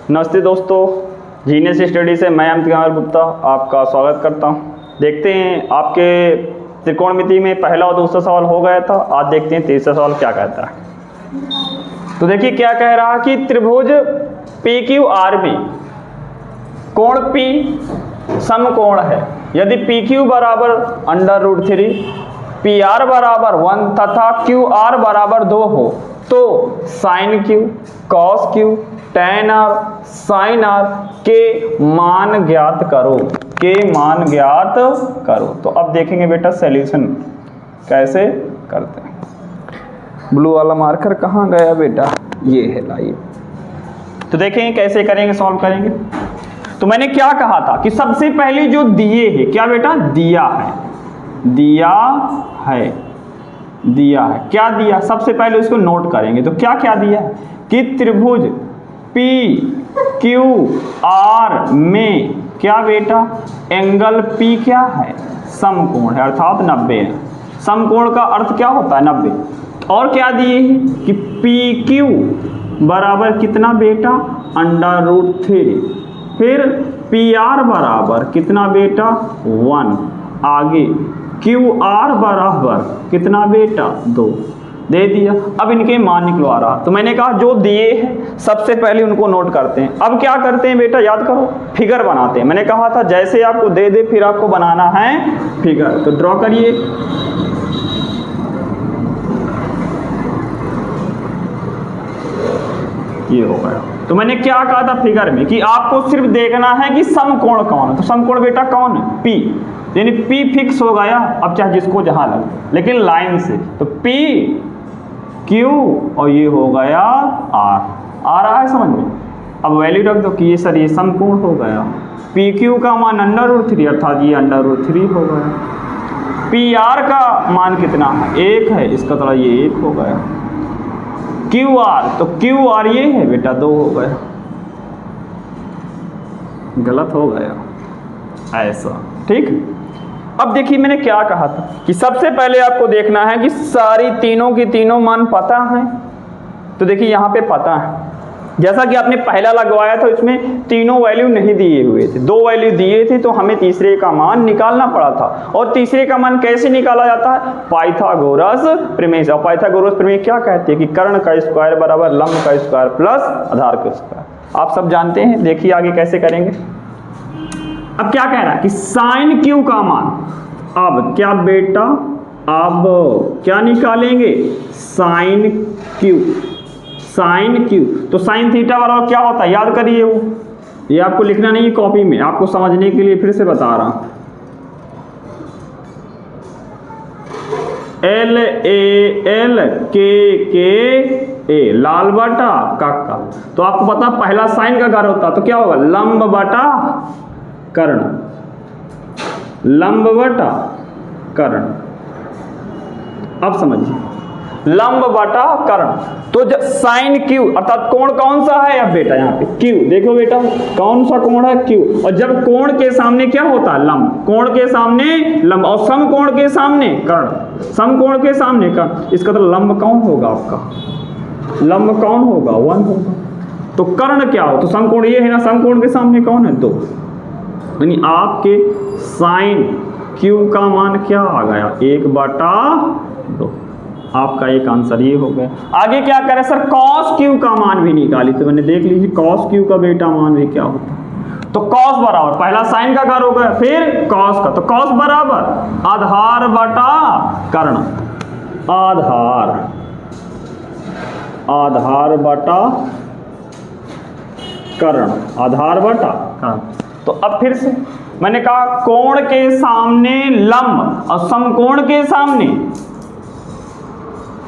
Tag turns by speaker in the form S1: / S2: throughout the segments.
S1: नमस्ते दोस्तों, genius study से मैं अमित कुमार गुप्ता आपका स्वागत करता हूं। देखते हैं आपके त्रिकोणमिति में पहला और दूसरा सवाल हो गया था। आज देखते हैं तीसरा सवाल क्या कहता है। तो देखिए क्या कह रहा है कि त्रिभुज PQR में कोण P समकोण है यदि PQ बराबर √3, PR बराबर 1 तथा QR बराबर 2 हो तो sin Q, cos Q, tan R, sin R के मान ज्ञात करो। तो अब देखेंगे बेटा सॉल्यूशन कैसे करते हैं। ब्लू वाला मार्कर कहाँ गया बेटा, ये है, लाइए। तो देखेंगे कैसे करेंगे, सॉल्व करेंगे। तो मैंने क्या कहा था कि सबसे पहले जो दिए है, क्या बेटा, दिया है क्या दिया, सबसे पहले उसको नोट करेंगे। तो क्या क्या दिया है कि त्रिभुज PQR में क्या बेटा, एंगल P क्या है, समकोण है, अर्थात 90 है। समकोण का अर्थ क्या होता है, 90। और क्या दिए हैं कि PQ बराबर कितना बेटा, √3, फिर PR बराबर कितना बेटा, 1, आगे QR बराबर कितना बेटा, 2 दे दिया। अब इनके मान निकलवा रहा। तो मैंने कहा जो दिए हैं सबसे पहले उनको नोट करते हैं। अब क्या करते हैं बेटा, याद करो, फिगर बनाते हैं। मैंने कहा था जैसे आपको दे दे फिर आपको बनाना है फिगर। तो ड्रॉ करिए। ये हो गया। तो मैंने क्या कहा था फिगर में कि आपको सिर्फ देखना है कि समकोण कौन है। तो समकोण बेटा कौन है, P, यानी P फिक्स हो गया। अब चाहे जिसको जहां लगे, लेकिन लाइन से। तो P Q और ये हो गया R। आ रहा है समझ में। अब वैल्यू रख दो कि ये सर ये समकोण हो गया। PQ का मान √3 अर्थात ये √3 हो गया। PR का मान कितना है, 1 है, इसका थोड़ा ये 1 हो गया। QR, तो QR ये है बेटा, 2 हो गया। गलत हो गया ऐसा, ठीक। अब देखिए मैंने क्या कहा था कि सबसे पहले आपको देखना है कि सारी तीनों की तीनों मान पता है। तो देखिए यहाँ पे पता है, जैसा कि आपने पहला लगवाया था उसमें तीनों वैल्यू नहीं दिए हुए थे, 2 वैल्यू दिए थे। तो हमें तीसरे का मान निकालना पड़ा था। और तीसरे का मान कैसे निकाला जाता है, पाइथागोरस प्रमेय। और पाइथागोरस प्रमेय क्या कहती है कि कर्ण का स्क्वायर बराबर लंब का स्क्वायर प्लस आधार का स्क्वायर। आप सब जानते हैं। देखिए आगे कैसे करेंगे। अब क्या कह रहा है कि sin Q का मान, अब क्या बेटा, अब क्या निकालेंगे, sin Q। तो sin थीटा बराबर क्या होता है, याद करिए। वो ये आपको लिखना नहीं है कॉपी में, आपको समझने के लिए फिर से बता रहा हूं। LALKKA, लाल बटा काका। तो आपको पता पहला साइन का घर होता, तो क्या होगा, लंब बटा कर्ण, लंब बटा कर्ण। अब समझिए, लंब बटा कर्ण। तो जब sin Q अर्थात कोण कौन सा है, अब बेटा यहाँ पे Q, देखो बेटा कौन सा कोण है, Q। और जब कोण के सामने क्या होता है, लंब, कोण के सामने लंब, और समकोण के सामने कर्ण, समकोण के सामने कर्ण। इसका तो लंब कौन होगा आपका, लंब कौन होगा, 1 होगा। तो कर्ण क्या हो, तो समकोण ये है ना, समकोण के सामने कौन है, 2। यानी आपके sin Q का मान क्या आ गया, 1/2। आपका एक आंसर ये हो गया। आगे क्या करें सर, cos Q का मान भी निकाली। तो मैंने देख लीजिए cos Q का बेटा मान भी क्या होता है। तो cos बराबर पहला sin का घर हो गया, फिर cos का। तो cos बराबर आधार बटा कर्ण, आधार बटा कर्ण, आधार बटा कर्ण। तो अब फिर से मैंने कहा कोण के सामने लंब और समकोण के सामने,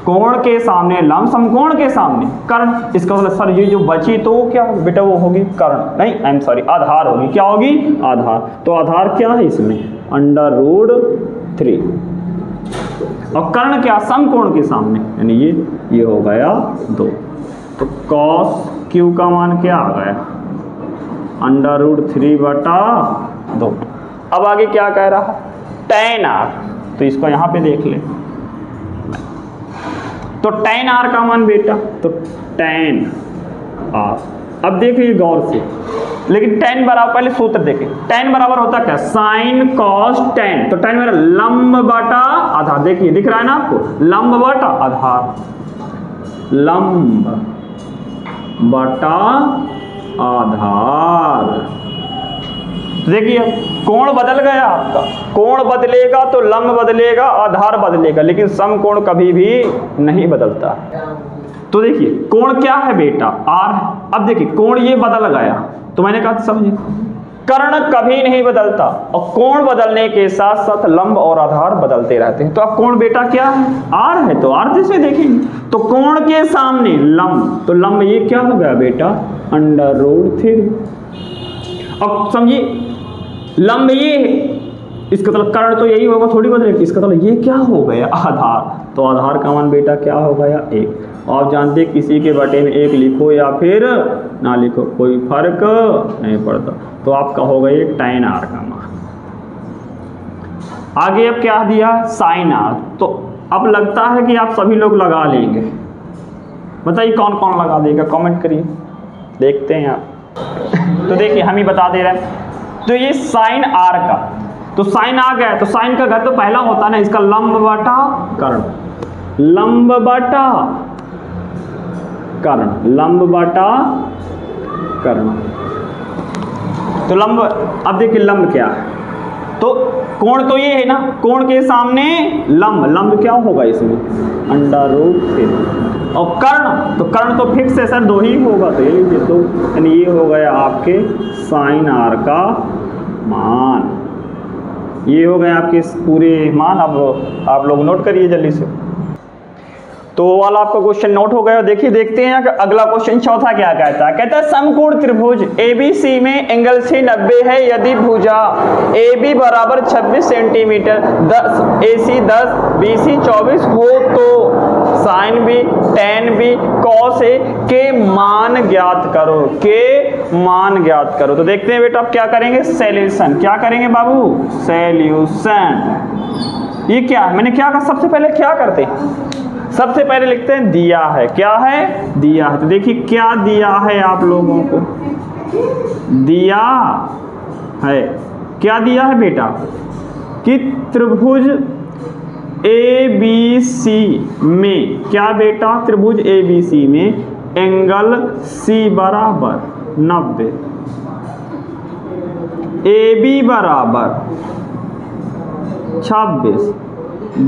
S1: कोण के सामने लंब, समकोण के सामने कर्ण। इसका मतलब सर ये जो बची तो क्या बेटा, वो होगी कर्ण, नहीं आई एम सॉरी, आधार होगी। क्या होगी, आधार। तो आधार क्या है इसमें, √3। और कर्ण क्या, समकोण के सामने, यानी ये हो गया 2। तो cos Q का मान क्या आ गया, √3/2। अब आगे क्या कह रहा है, tan R। तो इसको यहाँ पे देख ले। तो tan R का मान बेटा, तो tan R अब देखिए गौर से, लेकिन tan बराबर, पहले सूत्र देखें, tan बराबर होता क्या, साइन कॉस tan, तो tan बराबर लंब बटा आधार, देखिए दिख रहा है ना आपको, लंब बटा आधार, लंब बटा आधार। देखिए कोण बदल गया आपका, कोण बदलेगा तो लंब बदलेगा, आधार बदलेगा, लेकिन समकोण कभी भी नहीं बदलता। तो देखिए कोण क्या है बेटा, r। अब देखिए कोण ये बदल गया, तो मैंने कहा समझे, कर्ण कभी नहीं बदलता, और कोण बदलने के साथ साथ लंब और आधार बदलते रहते हैं। तो अब कोण बेटा क्या है, r है, तो r जैसे देखेंगे, तो कोण के सामने लंब, तो लंब ये क्या हो गया बेटा, √3। अब समझिए लंब ये है, इसका मतलब कर्ण तो यही होगा, थोड़ी बदलेगी, इसका मतलब ये क्या हो गया, आधार, तो आधार का मान बेटा क्या हो गया, 1। आप जानते हैं किसी के बटे में 1 लिखो या फिर ना लिखो कोई फर्क नहीं पड़ता, तो आपका हो गया tan r का मान। आगे अब क्या दिया, sin r, तो अब लगता है कि आप सभी लोग लगा लेंगे, बताइए कौन कौन लगा देगा, कमेंट करिए, देखते हैं आप। तो देखिए हम ही बता दे रहे हैं, तो ये sin r का, तो sin आ गया, तो sin का घर तो पहला होता है ना, इसका लंब बटा कर्ण, लंब बटा कर्ण, लंब बटा कर्ण, तो लंब, अब देखिए लंब क्या है, तो कोण तो ये है ना, कोण के सामने लंब, लंब क्या होगा इसमें, √3, और कर्ण, तो कर्ण तो फिक्स है सर, 2 ही होगा, तो ये लीजिए 2, यानी ये हो गया आपके sin r का मान, ये हो गए आपके पूरे मान। अब आप लोग नोट करिए जल्दी से, तो वाला आपका क्वेश्चन नोट हो गया। देखिए देखते हैं कि अगला क्वेश्चन चौथा क्या कहता है, कहता है समकोण त्रिभुज ABC में एंगल से 90 है यदि भुजा AB बराबर 26 सेंटीमीटर, 10 AC 10 BC 24 हो तो sin B tan B cos A के मान ज्ञात करो, के मान ज्ञात करो। तो देखते हैं बेटा आप क्या करेंगे, सॉल्यूशन, क्या करेंगे बाबू, सॉल्यूशन। ये क्या है, मैंने क्या कहा, सबसे पहले क्या करते हैं, सबसे पहले लिखते हैं दिया है, क्या है, दिया है। तो देखिए क्या दिया है आप लोगों को, दिया है, क्या दिया है बेटा, कि त्रिभुज ABC में, क्या बेटा, त्रिभुज ABC में एंगल C बराबर 90, AB बराबर 26,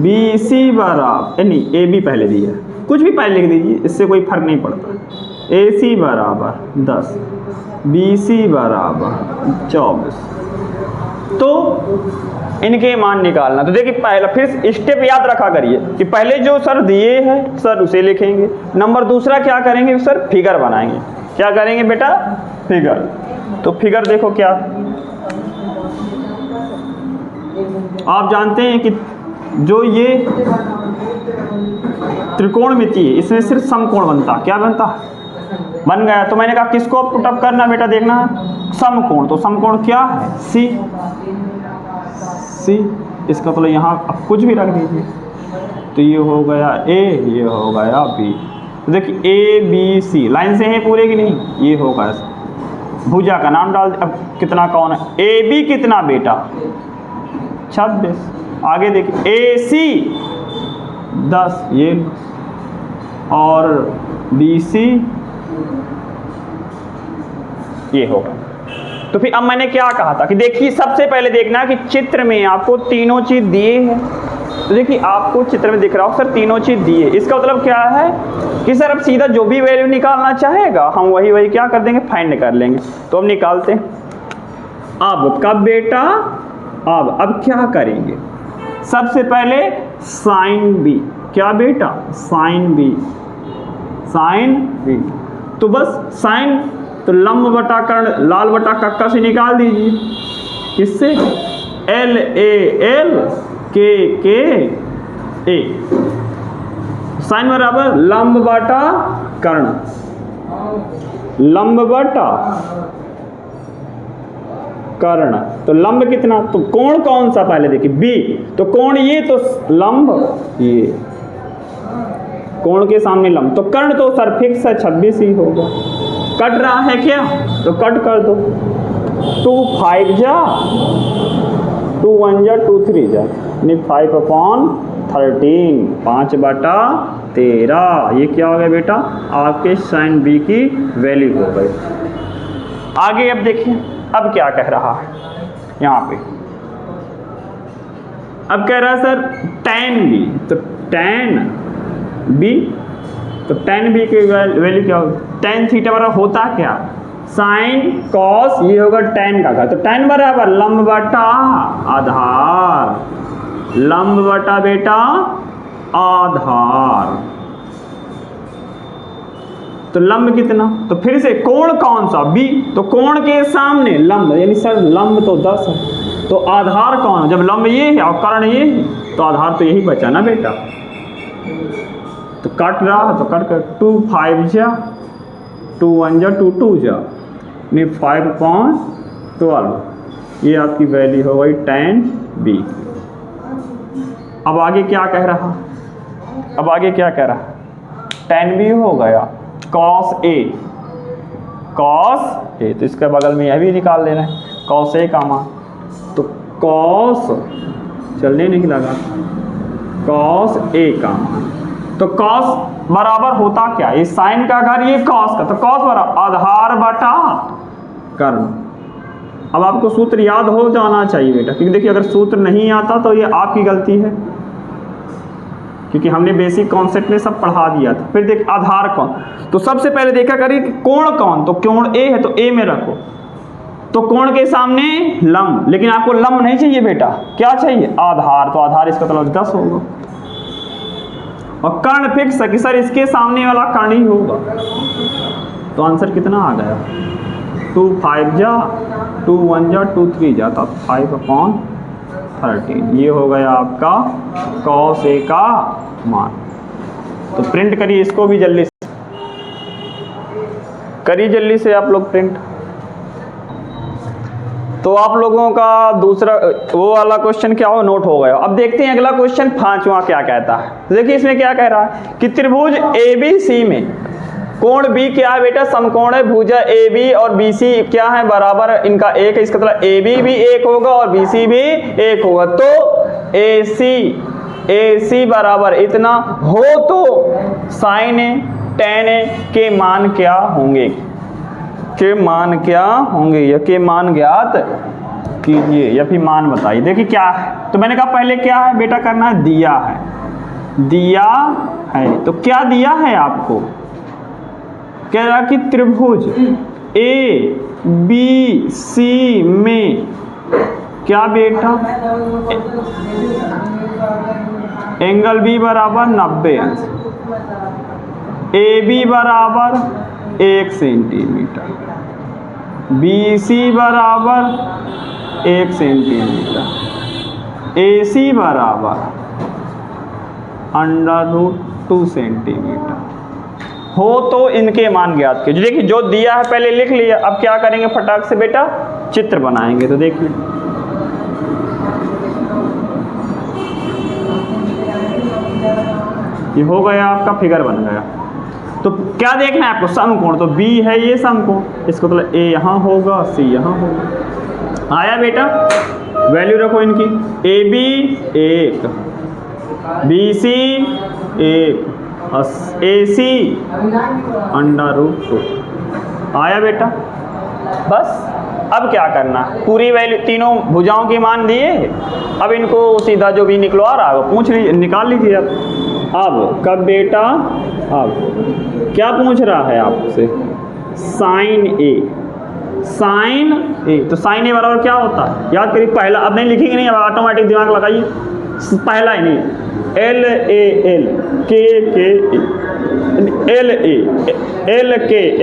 S1: BC बराबर, नहीं AB पहले दिया, कुछ भी पहले लिख दीजिए, इससे कोई फर्क नहीं पड़ता, AC बराबर 10 BC बराबर 24, तो इनके मान निकालना। तो देखिए पहला फिर स्टेप याद रखा करिए कि पहले जो सर दिए हैं सर उसे लिखेंगे, नंबर दूसरा क्या करेंगे सर, फिगर बनाएंगे, क्या करेंगे बेटा, फिगर। तो फिगर देखो क्या, आप जानते हैं कि जो ये त्रिकोणमिति है इसमें सिर्फ समकोण बनता, क्या बनता, बन गया। तो मैंने कहा किसको पुटअप करना बेटा, देखना समकोण, तो समकोण क्या है, C, इसका तो यहाँ अब कुछ भी रख दीजिए, तो ये हो गया A, ये हो गया B। तो देखिए ABC लाइन से है पूरे की नहीं, ये होगा, भुजा का नाम डाल, अब कितना कौन है, AB कितना बेटा 26, आगे देखिए AC 10 ये, और BC ये होगा। तो फिर अब मैंने क्या कहा था कि देखिए सबसे पहले देखना कि चित्र में आपको तीनों चीज दिए हैं। तो देखिए आपको चित्र में दिख रहा हो सर तीनों चीज दिए, इसका मतलब क्या है कि सर अब सीधा जो भी वैल्यू निकालना चाहेगा हम वही क्या कर देंगे, फाइंड कर लेंगे। तो अब निकालते हैं, अब कब बेटा, अब क्या करेंगे, सबसे पहले साइन B, क्या बेटा, साइन B, तो बस साइन, तो लंब बटा कर्ण, लाल बटा कक्का से निकाल दीजिए, किससे, LAL KA, साइन बराबर लंब बटा कर्ण, लंब बटा कर्ण, तो लंब कितना, तो कोण कौन सा पहले देखिए B, तो कोण ये, तो लंब ये, कोण के सामने लंब, तो कर्ण तो सर फिक्स है 26 ही होगा। कट रहा है क्या, तो कट कर दो। 2 5 जा 2 1 जा 2 3 जा, यानी 5/13, 5/13। ये क्या हो गया बेटा, आपके साइन बी की वैल्यू हो गई। आगे अब देखिए, अब क्या कह रहा है यहाँ पे, अब कह रहा है सर tan बी, तो tan बी, तो tan बी की वैल्यू क्या होगी, tan थीटा बराबर होता क्या, साइन कॉस, ये होगा tan का घात, तो tan बराबर लंब बटा आधार, लंब बटा बेटा आधार। तो लंब कितना, तो फिर से कोण कौन सा, बी, तो कोण के सामने लंब, यानी सर लंब तो 10 है, तो आधार कौन, जब लंब ये है और कर्ण ये है तो आधार तो यही बचा ना बेटा। तो कट रहा तो कट कर, 2 5 जा 2 1 जा 2 2 जा, यानी 5/12, ये आपकी वैल्यू हो गई tan बी। अब आगे क्या कह रहा, अब आगे क्या कह रहा, tan बी हो गया cos A, cos A, तो इसके बगल में यह भी निकाल लेना है cos A का मान, तो cos चलने नहीं लगा, cos A का मान, तो cos बराबर होता क्या, ये साइन का घर, ये cos का, तो cos बराबर आधार बटा कर्ण। अब आपको सूत्र याद हो जाना चाहिए बेटा, क्योंकि देखिए अगर सूत्र नहीं आता तो ये आपकी गलती है, क्योंकि हमने बेसिक कॉन्सेप्ट में सब पढ़ा दिया था। फिर देख आधार कौन, तो सबसे पहले देखा करिए कि कोण कौन, तो कोण ए है तो ए में रखो, तो कोण के सामने लंब, लेकिन आपको लंब नहीं चाहिए बेटा, क्या चाहिए आधार, तो आधार इसका मतलब 10 होगा। और कर्ण फिक्स है कि सर इसके सामने वाला कर्ण ही होगा, तो आंसर कितना आ गया, 2 5 जा 2 1 जा 2 3 जा, तो 5/13, ये हो गया आपका cos A का मान। तो प्रिंट करिए इसको भी जल्दी से, करिए जल्दी से आप लोग प्रिंट। तो आप लोगों का दूसरा वो वाला क्वेश्चन क्या हो, नोट हो गया। अब देखते हैं अगला क्वेश्चन 5वां क्या कहता है। तो देखिए इसमें क्या कह रहा है कि त्रिभुज ABC में कोण B क्या है बेटा, समकोण है, भुजा AB और BC क्या है, बराबर इनका एक है, इसका मतलब AB भी एक होगा और BC भी एक होगा, तो AC बराबर इतना हो तो sin A tan A के मान क्या होंगे, के मान क्या होंगे, या के मान ज्ञात कीजिए या फिर मान बताइए। देखिए क्या है, तो मैंने कहा पहले क्या है बेटा करना है, दिया है, दिया है, तो क्या दिया है आपको, कह रहा कि त्रिभुज ABC में क्या बेटा, एंगल B बराबर 90 अंश, AB बराबर 1 सेंटीमीटर, BC बराबर 1 सेंटीमीटर, AC बराबर √2 सेंटीमीटर हो तो इनके मान ज्ञात कीजिए। देखिए जो दिया है पहले लिख लिया, अब क्या करेंगे फटाक से बेटा चित्र बनाएंगे। तो देखिए ये हो गया आपका फिगर बन गया। तो क्या देखना है आपको, समकोण, तो B है ये समकोण, इसको मतलब A यहाँ होगा C यहाँ होगा। आया बेटा, वैल्यू रखो इनकी, AB 1, BC 1, AC √2। आया बेटा, बस अब क्या करना है, पूरी वैल्यू तीनों भुजाओं के मान दिए, अब इनको सीधा जो भी निकलवा रहा है पूछ लीजिए, निकाल लीजिए। अब कब बेटा, अब क्या पूछ रहा है आपसे, साइन A, साइन A, तो साइन A बराबर क्या होता है याद करिए, पहला अब नहीं लिखेंगे नहीं, अब ऑटोमेटिक दिमाग लगाइए, पहला ही नहीं, LAL K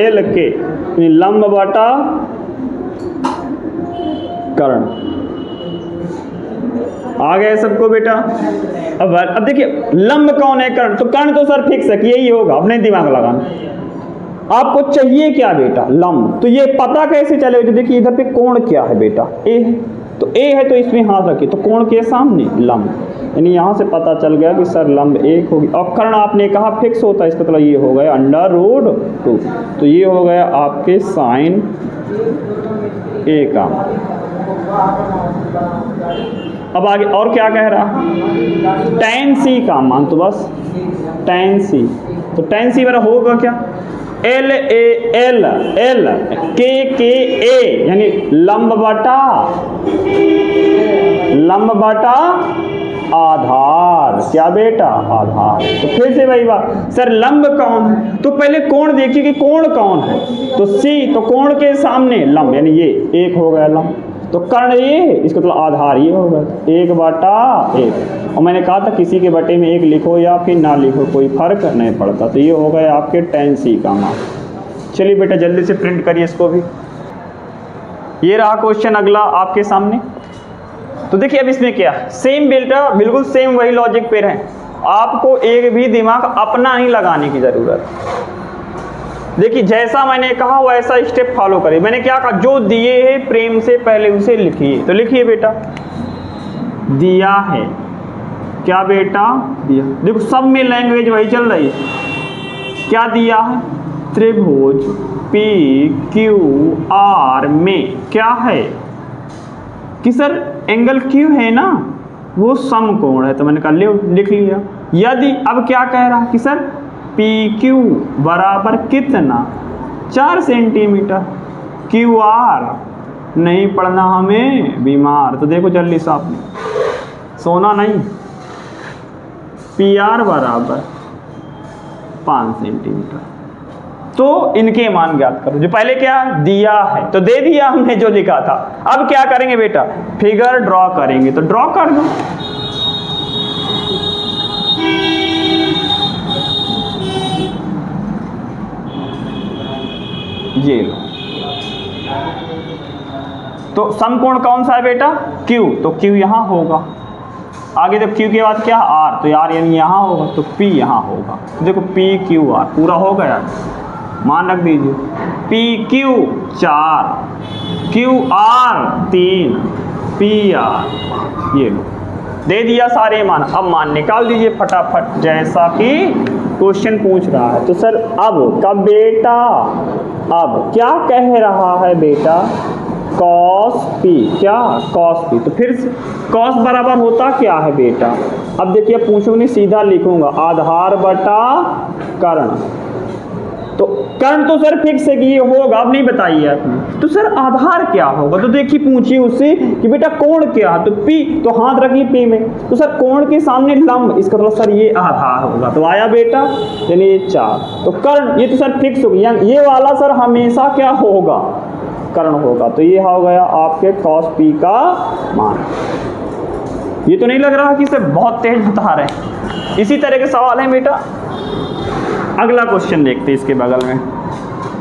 S1: LA लंब बटा कर्ण। आ गए सबको बेटा। अब देखिए लंब कौन है, कर्ण, तो कर्ण तो सर फिक्स है कि यही होगा, अब नहीं दिमाग लगाना। आपको चाहिए क्या बेटा, लंब, तो ये पता कैसे चलेगा, देखिए इधर पे कोण क्या है बेटा, ए है, तो ए है तो इसमें हाथ रखिए, तो कोण के सामने लंब, यानी यहाँ से पता चल गया कि सर लंब 1 होगी। और कर्ण आपने कहा फिक्स होता है, इसका मतलब ये हो गया √2, तो ये हो गया आपके साइन ए का। अब आगे और क्या कह रहा, tan c का मान, तो बस tan c, तो tan c बराबर होगा क्या, LAL L KKA, यानी लंब बटा आधार, क्या बेटा आधार। तो फिर से वही बात, सर लंब कौन है, तो पहले कोण देखिए कि कोण कौन है, तो C, तो कोण के सामने लंब, यानी ये 1 हो गया लंब, तो कर्ण ये है, इसका मतलब आधार ये होगा 1/1। और मैंने कहा था किसी के बटे में 1 लिखो या फिर ना लिखो कोई फर्क नहीं पड़ता, तो ये हो गया आपके tan c का मान। चलिए बेटा जल्दी से प्रिंट करिए इसको भी। ये रहा क्वेश्चन अगला आपके सामने। तो देखिए अब इसमें क्या, सेम बेटा बिल्कुल सेम वही लॉजिक पे है, आपको एक भी दिमाग अपना नहीं लगाने की जरूरत। देखिए जैसा मैंने कहा वैसा स्टेप फॉलो करिए। मैंने क्या कहा, जो दिए है प्रेम से पहले उसे लिखिए, तो लिखिए बेटा दिया है, क्या बेटा दिया, देखो सब में लैंग्वेज वही चल रही है, क्या दिया है, त्रिभुज PQR में क्या है कि सर एंगल Q है ना, वो समकोण है, तो मैंने कहा लिख लिया। यदि अब क्या कह रहा है कि सर PQ बराबर कितना, 4 सेंटीमीटर, QR नहीं पढ़ना हमें बीमार, तो देखो जल्दी से आपने सोना नहीं, PR बराबर 5 सेंटीमीटर, तो इनके मान ज्ञात करो। जो पहले क्या दिया है तो दे दिया हमने जो लिखा था, अब क्या करेंगे बेटा, फिगर ड्रॉ करेंगे, तो ड्रॉ कर दो। ये लो, तो समकोण कौन सा है बेटा, Q, तो Q यहाँ होगा, आगे जब Q के बाद क्या R, तो यार यानी यहाँ होगा, तो P यहाँ होगा, तो देखो PQR पूरा हो गया, मान रख दीजिए, PQ 4, QR 3, PR, ये लो दे दिया सारे मान। अब मान निकाल दीजिए फटाफट जैसा कि क्वेश्चन पूछ रहा है। तो सर अब कब बेटा, अब क्या कह रहा है बेटा, cos P, क्या cos P, तो फिर से cos बराबर होता क्या है बेटा, अब देखिए पूछूंगा नहीं सीधा लिखूंगा आधार बटा कर्ण, तो कर्ण तो सर फिक्स है कि ये होगा, अब नहीं बताइए आपने, तो सर आधार क्या होगा, तो देखिए पूछिए उससे कि बेटा कोण क्या है, तो P, तो हाथ रखिए P में, तो सर कोण के सामने लंब, इसका मतलब सर ये आधार होगा, तो आया बेटा, यानी ये 4, तो कर्ण ये तो सर फिक्स हो गया, ये वाला सर हमेशा क्या होगा, कर्ण होगा, तो ये हो गया आपके cos P का मान। ये तो नहीं लग रहा कि सर बहुत तेज बता रहे हैं, इसी तरह के सवाल हैं बेटा। अगला क्वेश्चन देखते हैं इसके बगल में,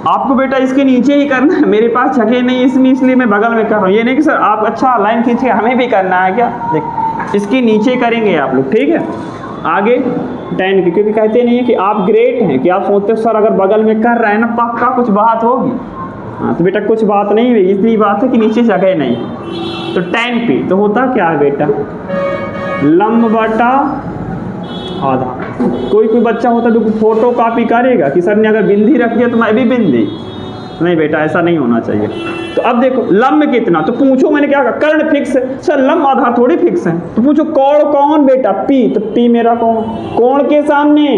S1: आपको बेटा इसके नीचे ही करना है, मेरे पास जगह नहीं इसमें, इसलिए मैं बगल में कर रहा हूँ, ये नहीं कि सर आप अच्छा लाइन खींचे हमें भी करना है क्या, देख इसके नीचे करेंगे आप लोग, ठीक है। आगे tan की, क्योंकि कहते नहीं है कि आप ग्रेट हैं, कि आप सोचते हो सर अगर बगल में कर रहे हैं ना पक्का कुछ बात होगी, हाँ तो बेटा कुछ बात नहीं हुई, इतनी बात है कि नीचे जगह नहीं, तो tan P तो होता क्या है बेटा, लंब बटा आधा। कोई बच्चा होता है जो फोटो कॉपी करेगा कि सर ने अगर बिंदी रख दिया तो मैं भी बिंदी, नहीं बेटा ऐसा नहीं होना चाहिए। तो अब देखो लंब कितना, तो पूछो मैंने क्या कहा, कर्ण फिक्स है, सर लंब आधार थोड़ी फिक्स है, तो पूछो कोण कौन बेटा, P, तो P मेरा कौन, कोण के सामने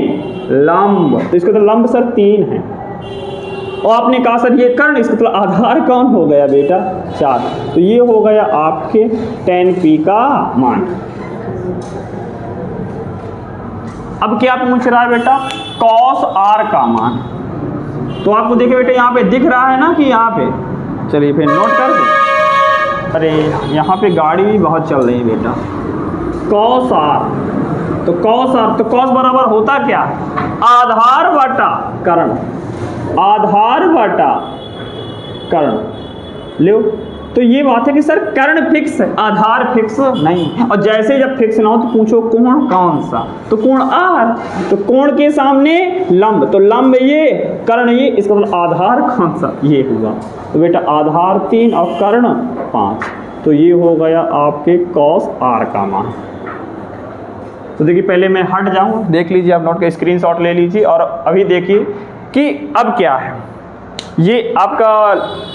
S1: लंब, तो इसका तो लंब सर 3 है, और आपने कहा सर ये कर्ण, इसका तो आधार कौन हो गया बेटा 4, तो ये हो गया आपके tan P का मान। अब क्या पूछ रहा है बेटा, cos R का मान, तो आपको देखिए बेटा यहाँ पे दिख रहा है ना कि यहाँ पे, चलिए फिर नोट कर दें, अरे यहाँ पे गाड़ी भी बहुत चल रही है बेटा, cos R, तो cos R, तो cos बराबर होता क्या, आधार बटा कर्ण, आधार बटा कर्ण लो, तो ये बात है कि सर कर्ण फिक्स है आधार फिक्स नहीं, और जैसे जब फिक्स ना हो तो पूछो कोण कौन सा, तो कोण R, तो कोण के सामने लंब, तो लंब ये कर्ण ये, इसका मतलब आधार कौन सा, ये हुआ, तो बेटा आधार 3 और कर्ण 5, तो ये हो गया आपके cos r का मान। तो देखिए पहले मैं हट जाऊं, देख लीजिए आप नोट का स्क्रीनशॉट ले लीजिए और अभी देखिए कि अब क्या है। ये आपका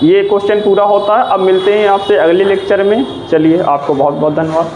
S1: ये क्वेश्चन पूरा होता है। अब मिलते हैं आपसे अगले लेक्चर में। चलिए आपको बहुत बहुत धन्यवाद।